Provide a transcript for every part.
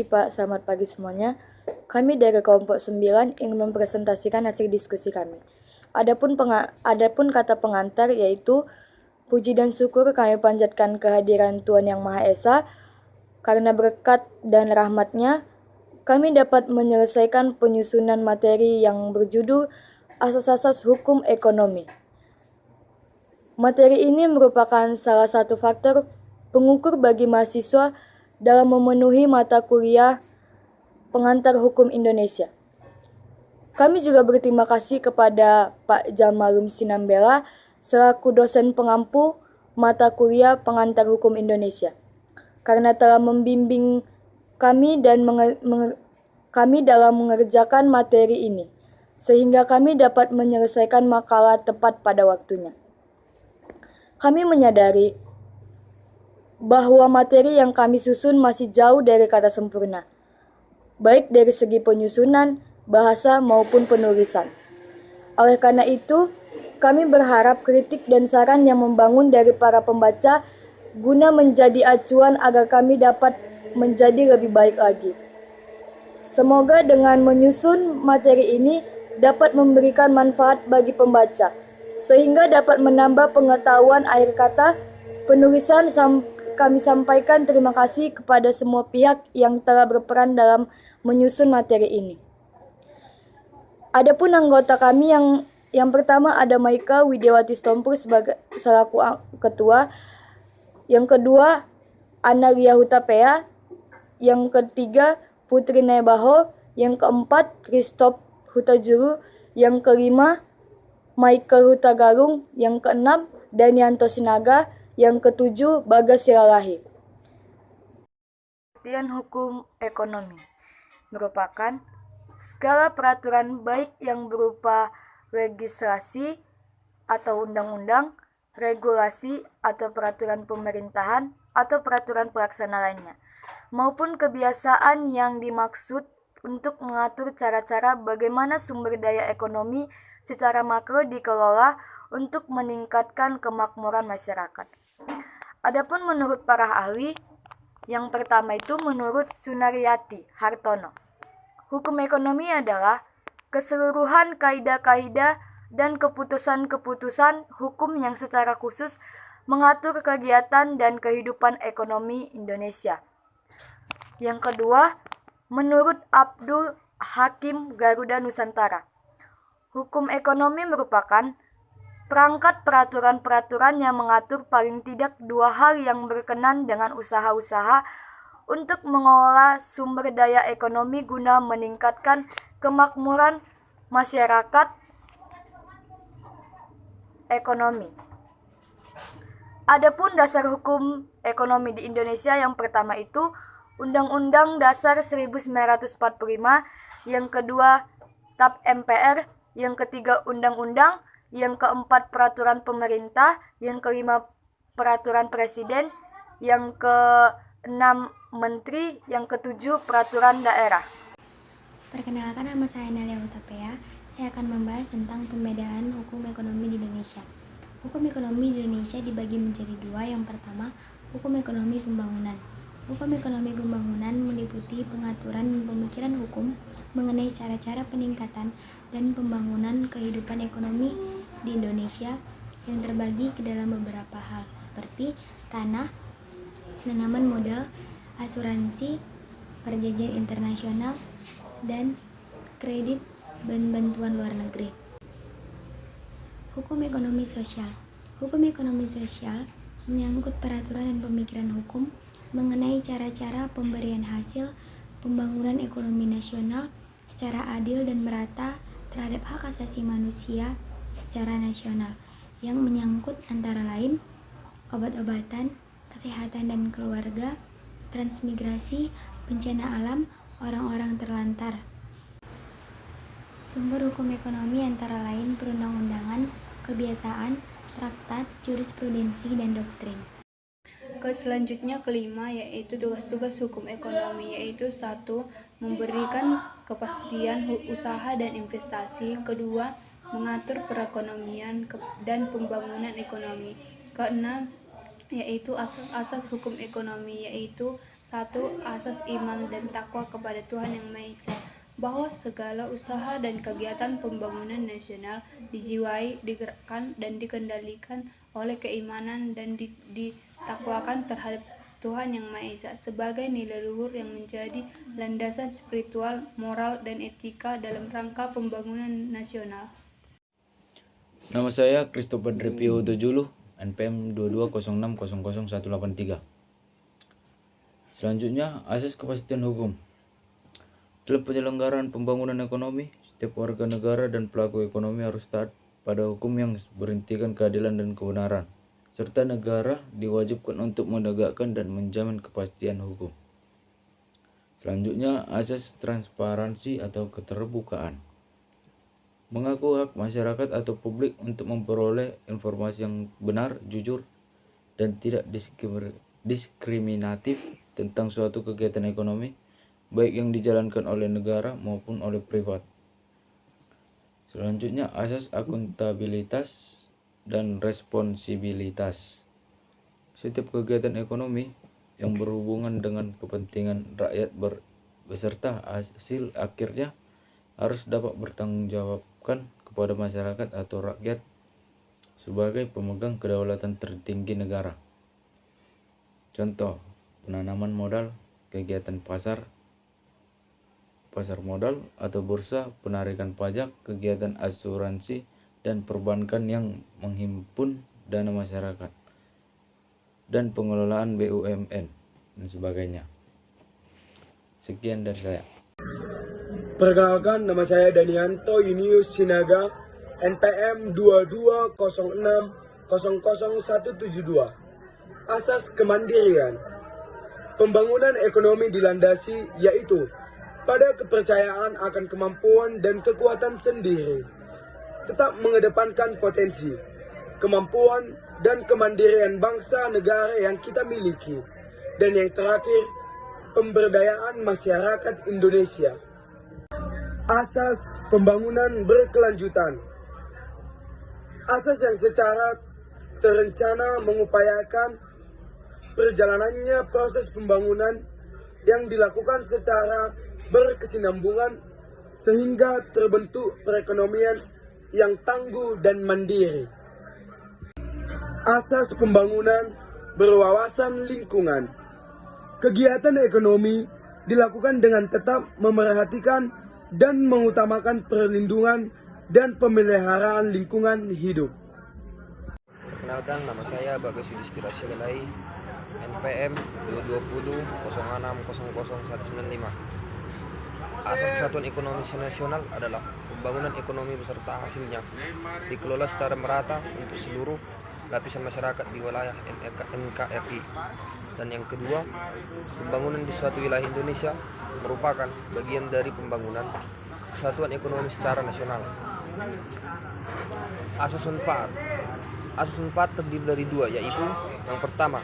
Pak, selamat pagi semuanya. Kami dari kelompok 9 ingin mempresentasikan hasil diskusi kami. Adapun kata pengantar yaitu puji dan syukur kami panjatkan kehadiran Tuhan Yang Maha Esa, karena berkat dan rahmat-Nya kami dapat menyelesaikan penyusunan materi yang berjudul Asas-asas Hukum Ekonomi. Materi ini merupakan salah satu faktor pengukur bagi mahasiswa dalam memenuhi mata kuliah pengantar hukum Indonesia. Kami juga berterima kasih kepada Pak Jamalum Sinambela selaku dosen pengampu mata kuliah pengantar hukum Indonesia, karena telah membimbing kami kami dalam mengerjakan materi ini, sehingga kami dapat menyelesaikan makalah tepat pada waktunya. Kami menyadari bahwa materi yang kami susun masih jauh dari kata sempurna, baik dari segi penyusunan, bahasa maupun penulisan. Oleh karena itu, kami berharap kritik dan saran yang membangun dari para pembaca guna menjadi acuan agar kami dapat menjadi lebih baik lagi. Semoga dengan menyusun materi ini dapat memberikan manfaat bagi pembaca, sehingga dapat menambah pengetahuan akhir kata penulisan. Kami sampaikan terima kasih kepada semua pihak yang telah berperan dalam menyusun materi ini. Adapun anggota kami yang pertama ada Maika Widiawati Stompur selaku ketua, yang kedua Analia Hutapea, yang ketiga Putri Nebaho, yang keempat Christoph Hutajuru, yang kelima Michael Hutagalung, yang keenam Danianto Sinaga, yang ketujuh Bagas Silalahi. Pengertian hukum ekonomi merupakan segala peraturan baik yang berupa legislasi atau undang-undang, regulasi atau peraturan pemerintahan atau peraturan pelaksana lainnya, maupun kebiasaan yang dimaksud untuk mengatur cara-cara bagaimana sumber daya ekonomi secara makro dikelola untuk meningkatkan kemakmuran masyarakat. Adapun menurut para ahli, yang pertama itu menurut Sunaryati Hartono, hukum ekonomi adalah keseluruhan kaidah-kaidah dan keputusan-keputusan hukum yang secara khusus mengatur kegiatan dan kehidupan ekonomi Indonesia. Yang kedua, menurut Abdul Hakim Garuda Nusantara, hukum ekonomi merupakan perangkat peraturan-peraturan yang mengatur paling tidak dua hal yang berkenan dengan usaha-usaha untuk mengelola sumber daya ekonomi guna meningkatkan kemakmuran masyarakat ekonomi. Adapun dasar hukum ekonomi di Indonesia, yang pertama itu Undang-Undang Dasar 1945, yang kedua TAP MPR, yang ketiga Undang-Undang, yang keempat peraturan pemerintah, yang kelima peraturan presiden, yang keenam menteri, yang ketujuh peraturan daerah. Perkenalkan, nama saya Analia Hutapea. Saya akan membahas tentang pembedaan hukum ekonomi di Indonesia. Hukum ekonomi di Indonesia dibagi menjadi dua. Yang pertama, hukum ekonomi pembangunan. Hukum ekonomi pembangunan meliputi pengaturan dan pemikiran hukum mengenai cara-cara peningkatan dan pembangunan kehidupan ekonomi di Indonesia yang terbagi ke dalam beberapa hal seperti tanah, penanaman modal, asuransi, perjanjian internasional, dan kredit dan bantuan luar negeri. Hukum ekonomi sosial. Hukum ekonomi sosial menyangkut peraturan dan pemikiran hukum mengenai cara-cara pemberian hasil pembangunan ekonomi nasional secara adil dan merata terhadap hak asasi manusia secara nasional, yang menyangkut antara lain obat-obatan, kesehatan dan keluarga, transmigrasi, bencana alam, orang-orang terlantar. Sumber hukum ekonomi antara lain perundang-undangan, kebiasaan, traktat, jurisprudensi, dan doktrin. Selanjutnya kelima yaitu tugas-tugas hukum ekonomi, yaitu 1. Memberikan kepastian usaha dan investasi. Kedua, mengatur perekonomian dan pembangunan ekonomi. Keenam, yaitu asas-asas hukum ekonomi, yaitu 1. Asas iman dan takwa kepada Tuhan Yang Maha Esa, bahwa segala usaha dan kegiatan pembangunan nasional dijiwai, digerakkan, dan dikendalikan oleh keimanan dan ditakwakan terhadap Tuhan Yang Maha Esa sebagai nilai luhur yang menjadi landasan spiritual, moral, dan etika dalam rangka pembangunan nasional. Nama saya Christopher Drepio Tojulu, NPM 2206000183. Selanjutnya, asas kepastian hukum. Dalam penyelenggaraan pembangunan ekonomi, setiap warga negara dan pelaku ekonomi harus taat pada hukum yang berintikan keadilan dan kebenaran, serta negara diwajibkan untuk menegakkan dan menjamin kepastian hukum. Selanjutnya, asas transparansi atau keterbukaan. Mengaku hak masyarakat atau publik untuk memperoleh informasi yang benar, jujur, dan tidak diskriminatif tentang suatu kegiatan ekonomi, baik yang dijalankan oleh negara maupun oleh privat. Selanjutnya, asas akuntabilitas dan responsibilitas. Setiap kegiatan ekonomi yang berhubungan dengan kepentingan rakyat beserta hasil akhirnya harus dapat bertanggungjawabkan kepada masyarakat atau rakyat sebagai pemegang kedaulatan tertinggi negara. Contoh, penanaman modal, kegiatan pasar modal atau bursa, penarikan pajak, kegiatan asuransi dan perbankan yang menghimpun dana masyarakat, dan pengelolaan BUMN dan sebagainya. Sekian dari saya. Perkenalkan, nama saya Danianto Yunius Sinaga, NPM 2206000172. Asas kemandirian. Pembangunan ekonomi dilandasi yaitu pada kepercayaan akan kemampuan dan kekuatan sendiri, tetap mengedepankan potensi, kemampuan, dan kemandirian bangsa negara yang kita miliki, dan yang terakhir, pemberdayaan masyarakat Indonesia. Asas pembangunan berkelanjutan. Asas yang secara terencana mengupayakan perjalanannya proses pembangunan yang dilakukan secara berkesinambungan sehingga terbentuk perekonomian yang tangguh dan mandiri. Asas pembangunan berwawasan lingkungan. Kegiatan ekonomi dilakukan dengan tetap memerhatikan dan mengutamakan perlindungan dan pemeliharaan lingkungan hidup. Perkenalkan, nama saya Bagas Yudhistira Syagalai, NPM 22060600195. Asas kesatuan ekonomi nasional adalah pembangunan ekonomi beserta hasilnya dikelola secara merata untuk seluruh lapisan masyarakat di wilayah NKRI. Dan yang kedua, pembangunan di suatu wilayah Indonesia merupakan bagian dari pembangunan kesatuan ekonomi secara nasional. Asas manfaat. Asas manfaat terdiri dari dua, yaitu yang pertama,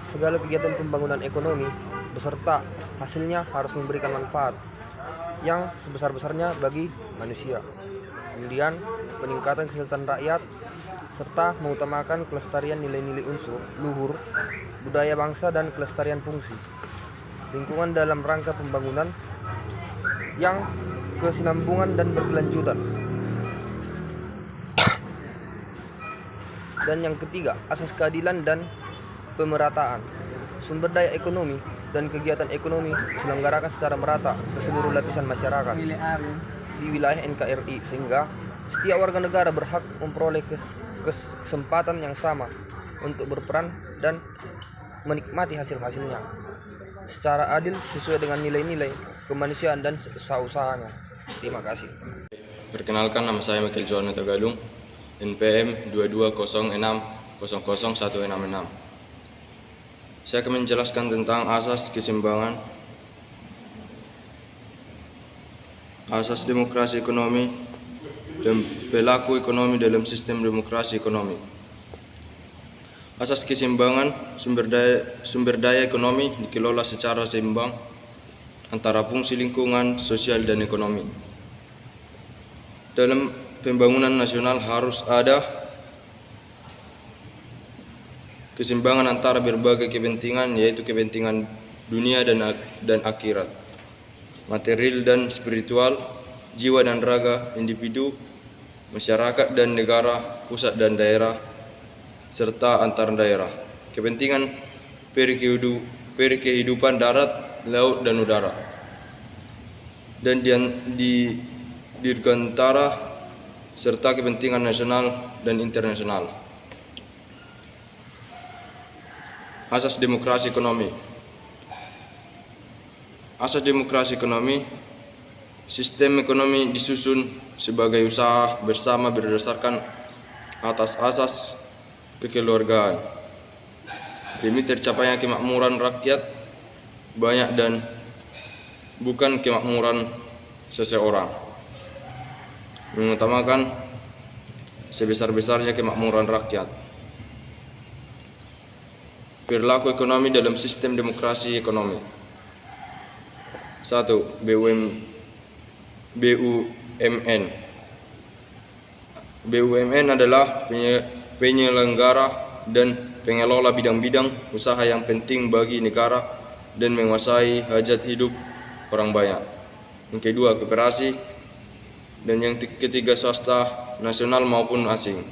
segala kegiatan pembangunan ekonomi beserta hasilnya harus memberikan manfaat yang sebesar-besarnya bagi manusia. Kemudian, peningkatan kesejahteraan rakyat serta mengutamakan kelestarian nilai-nilai unsur luhur budaya bangsa dan kelestarian fungsi lingkungan dalam rangka pembangunan yang kesinambungan dan berkelanjutan. Dan yang ketiga, asas keadilan dan pemerataan. Sumber daya ekonomi dan kegiatan ekonomi diselenggarakan secara merata ke seluruh lapisan masyarakat di wilayah NKRI, sehingga setiap warga negara berhak memperoleh kesempatan yang sama untuk berperan dan menikmati hasil-hasilnya secara adil sesuai dengan nilai-nilai kemanusiaan dan usaha-usahanya. Terima kasih. Perkenalkan, nama saya Michael Jono Tagalung, NPM 2206000166. Saya akan menjelaskan tentang asas keseimbangan, asas demokrasi ekonomi, dan pelaku ekonomi dalam sistem demokrasi ekonomi. Asas keseimbangan, sumber daya ekonomi dikelola secara seimbang antara fungsi lingkungan, sosial, dan ekonomi. Dalam pembangunan nasional harus ada keseimbangan antara berbagai kepentingan, yaitu kepentingan dunia dan akhirat, material dan spiritual, jiwa dan raga individu, masyarakat dan negara, pusat dan daerah, serta antar daerah, kepentingan perkehidupan darat, laut, dan udara, dan di dirgantara, serta kepentingan nasional dan internasional. Asas demokrasi ekonomi. Asas demokrasi ekonomi, sistem ekonomi disusun sebagai usaha bersama berdasarkan atas asas kekeluargaan, demi tercapainya kemakmuran rakyat banyak dan bukan kemakmuran seseorang, mengutamakan sebesar-besarnya kemakmuran rakyat. Perilaku ekonomi dalam sistem demokrasi ekonomi. 1. BUMN. BUMN adalah penyelenggara dan pengelola bidang-bidang usaha yang penting bagi negara dan menguasai hajat hidup orang banyak. Yang kedua, koperasi. Dan yang ketiga, swasta, nasional maupun asing.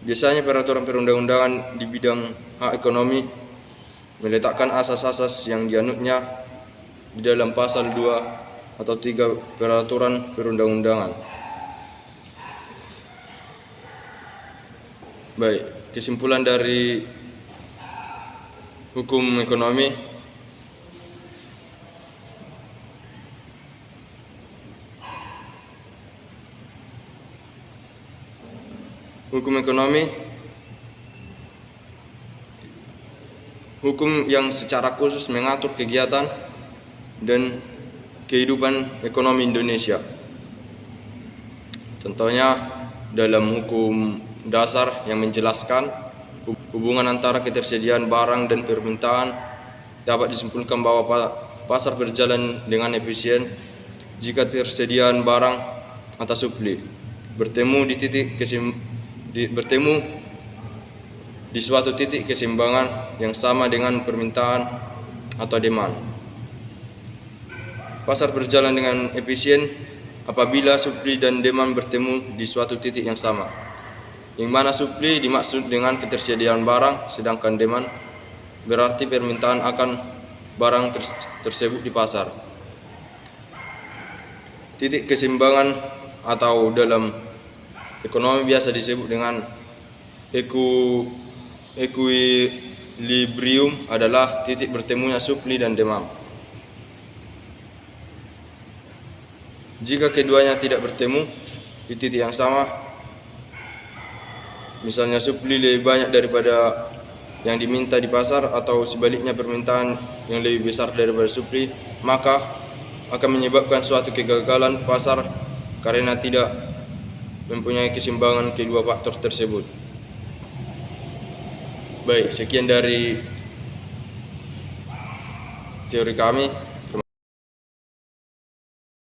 Biasanya peraturan perundang-undangan di bidang hak ekonomi meletakkan asas-asas yang dianutnya di dalam pasal 2 atau 3 peraturan perundang-undangan. Baik, kesimpulan dari hukum ekonomi. Hukum ekonomi, hukum yang secara khusus mengatur kegiatan dan kehidupan ekonomi Indonesia. Contohnya dalam hukum dasar yang menjelaskan hubungan antara ketersediaan barang dan permintaan dapat disimpulkan bahwa pasar berjalan dengan efisien jika ketersediaan barang atau supli bertemu di suatu titik keseimbangan yang sama dengan permintaan atau demand. Pasar berjalan dengan efisien apabila supli dan demand bertemu di suatu titik yang sama, yang mana supli dimaksud dengan ketersediaan barang, sedangkan demand berarti permintaan akan barang tersebut di pasar. Titik keseimbangan atau dalam ekonomi biasa disebut dengan equilibrium adalah titik bertemunya supli dan demand. Jika keduanya tidak bertemu di titik yang sama, misalnya supli lebih banyak daripada yang diminta di pasar atau sebaliknya permintaan yang lebih besar daripada supli, maka akan menyebabkan suatu kegagalan pasar karena tidak mempunyai keseimbangan kedua faktor tersebut. Baik, sekian dari teori kami.